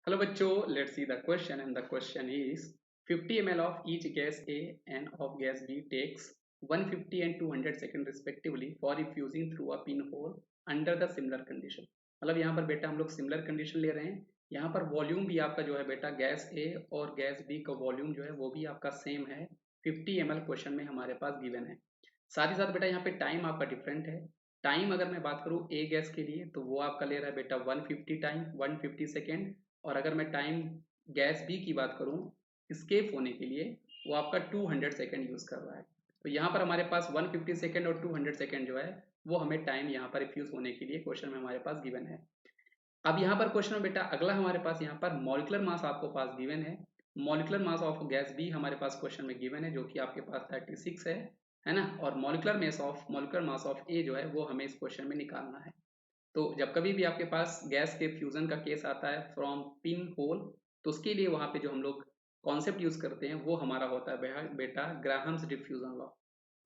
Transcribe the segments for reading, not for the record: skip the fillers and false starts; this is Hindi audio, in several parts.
Hello bachcho, let's see the question, and the question is 50 ml of each gas A and of gas B takes 150 and 200 seconds respectively for infusing through a pinhole under the similar condition। मतलब यहाँ पर बेटा हम लोग सिमिलर कंडीशन ले रहे हैं। यहाँ पर वॉल्यूम भी आपका जो है बेटा गैस ए और गैस बी का वॉल्यूम जो है वो भी आपका सेम है। 50 ml क्वेश्चन में हमारे पास गिवन है। साथ ही साथ बेटा यहाँ पे टाइम आपका डिफरेंट है। टाइम अगर मैं बात करूँ ए गैस के लिए तो वो आपका ले रहा है बेटा 150 टाइम 150 सेकेंड, और अगर मैं टाइम गैस बी की बात करूं स्केप होने के लिए वो आपका 200 सेकेंड यूज़ कर रहा है। तो यहाँ पर हमारे पास 150 सेकेंड और 200 सेकेंड जो है वो हमें टाइम यहाँ पर फ्यूज होने के लिए क्वेश्चन में हमारे पास गिवन है। अब यहाँ पर क्वेश्चन में बेटा अगला हमारे पास यहाँ पर मॉलिकुलर मास आपको पास गिवन है। Molecular mass of gas B हमारे पास क्वेश्चन में गिवन है जो कि आपके पास 36 है ना। और मॉलिकुलर मास ऑफ ए जो है वो हमें इस क्वेश्चन में निकालना है। तो जब कभी भी आपके पास गैस के फ्यूजन का केस आता है फ्रॉम पिन होल, तो उसके लिए वहां पे जो हम लोग कॉन्सेप्ट यूज करते हैं वो हमारा होता है बेटा ग्राहम्स डिफ्यूजन लॉ।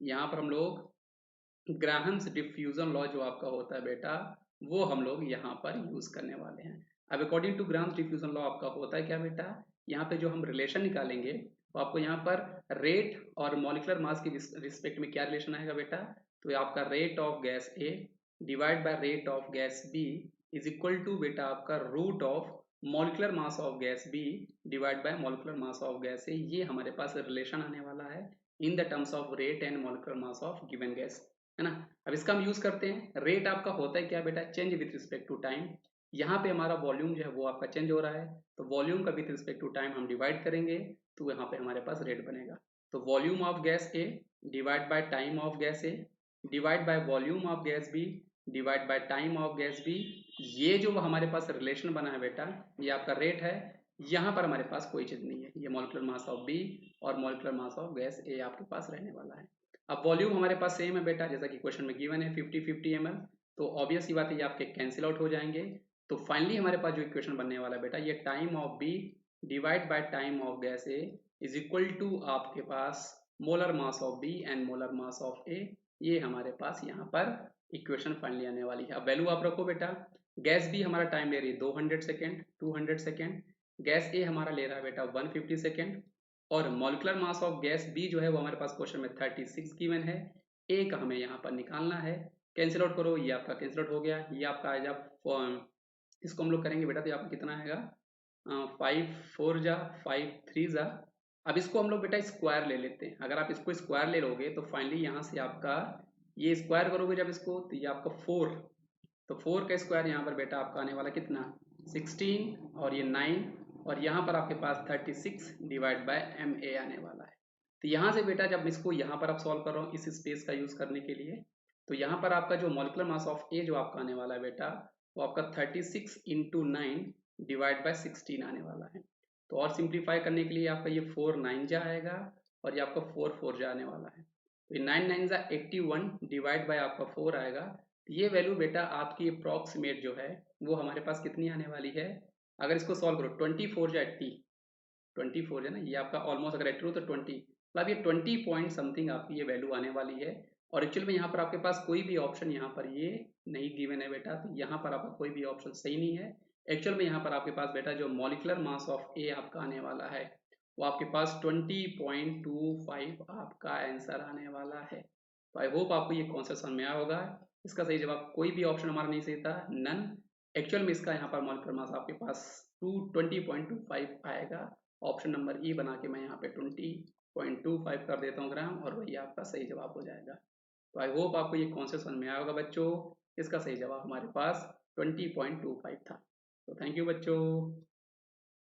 यहाँ पर हम लोग ग्राहम्स डिफ्यूजन लॉ जो आपका होता है बेटा वो हम लोग यहाँ पर यूज करने वाले हैं। अब according to Graham's diffusion law आपका होता है क्या बेटा, यहाँ पे जो हम रिलेशन निकालेंगे तो आपको यहाँ पर रेट और मॉलिकुलर मास की रिस्पेक्ट में क्या रिलेशन आएगा बेटा, तो आपका rate of gas A divide by rate of gas B is equal to बेटा आपका root of molecular mass of gas B divide by molecular mass of gas A. ये हमारे पास रिलेशन आने वाला है in the terms of rate and molecular mass of given gas, है ना। अब इसका हम यूज करते हैं। रेट आपका होता है क्या बेटा, change with respect to time. यहाँ पे हमारा वॉल्यूम जो है वो आपका चेंज हो रहा है, तो वॉल्यूम का विथ रिस्पेक्ट टू टाइम हम डिवाइड करेंगे तो यहाँ पे हमारे पास रेट बनेगा। तो volume of gas A divide by time of gas A divide by volume of gas B divide by time of gas B, ये जो हमारे पास रिलेशन बना है बेटा ये आपका रेट है। यहाँ पर हमारे पास कोई चीज नहीं है, ये मॉलिकुलर मास ऑफ बी और मॉलिकुलर मास ऑफ गैस ए आपके पास रहने वाला है। अब वॉल्यूम हमारे पास सेम है बेटा, जैसा कि क्वेश्चन में गिवन है 50-50 ml, तो ऑब्वियस ही बात है ये आपके कैंसिल आउट हो जाएंगे। तो फाइनली हमारे पास जो इक्वेशन बनने वाला है बेटा ये time of B divide by time of gas A is equal to आपके पास molar mass of B and molar mass of A. ये हमारे पास यहाँ पर इक्वेशन फाइनली आने वाली है। अब वैल्यू आप रखो बेटा, गैस बी हमारा टाइम ले रही है 200 सेकेंड 200 सेकेंड, गैस ए हमारा ले रहा है बेटा 150 सेकेंड, और molecular mass of gas B जो है वो हमारे पास क्वेश्चन में 36 गिवन है। ए का हमें यहाँ पर निकालना है। कैंसिल आउट करो, ये आपका कैंसिल आउट हो गया, ये आपका आएगा इसको हम लोग करेंगे बेटा तो ये आपका कितना आएगा 5 4 जा 5 3 जा। अब इसको हम लोग बेटा स्क्वायर ले लेते हैं। अगर आप इसको स्क्वायर ले लोगे तो फाइनली यहाँ से आपका ये स्क्वायर करोगे जब इसको तो ये आपका 4, तो 4 का स्क्वायर यहाँ पर बेटा आपका आने वाला कितना 16 और ये 9, और यहाँ पर आपके पास 36 डिवाइड बाय एम ए आने वाला है। तो यहाँ से बेटा जब इसको यहाँ पर आप सॉल्व कर रहा हूँ इस स्पेस का यूज करने के लिए, तो यहाँ पर आपका जो मॉलिकुलर मास ऑफ ए जो आपका आने वाला है बेटा वो आपका 36 इंटू 9 डिवाइड बाय 16 आने वाला है। तो और सिंप्लीफाई करने के लिए आपका ये 4 9 जा आएगा और ये आपका 4 4 जा आने वाला है। तो ये 9 9 जा 81 डिवाइड बाय आपका 4 आएगा। तो ये वैल्यू बेटा आपकी अप्रॉक्सीमेट जो है वो हमारे पास कितनी आने वाली है, अगर इसको सॉल्व करो 24 जा 80, 24 है ना, ये आपका ऑलमोस्ट अगर 80 हो तो 20, मतलब ये 20 पॉइंट समथिंग आपकी ये वैल्यू आने वाली है। और एक्चुअल में यहाँ पर आपके पास कोई भी ऑप्शन यहाँ पर ये नहीं गिवन है बेटा, तो यहाँ पर आपका कोई भी ऑप्शन सही नहीं है। एक्चुअल में यहाँ पर आपके पास बेटा जो मॉलिकुलर मास ऑफ ए आपका आने वाला है वो आपके पास 20.25 आपका आंसर आने वाला है। तो आई होप आपको ये कॉन्सेप्ट समझ में आया होगा। इसका सही जवाब कोई भी ऑप्शन हमारा नहीं सही था, नन। एक्चुअल में इसका यहाँ पर मॉलिकुलर मास आपके पास 20.25 आएगा। ऑप्शन नंबर ई बना के मैं यहाँ पे 20.25 कर देता हूँ ग्राम, और वही आपका सही जवाब हो जाएगा। तो आई होप आपको ये कॉन्सेप्ट समझ में आया होगा बच्चों। इसका सही जवाब हमारे पास 20.25 था। तो थैंक यू बच्चों।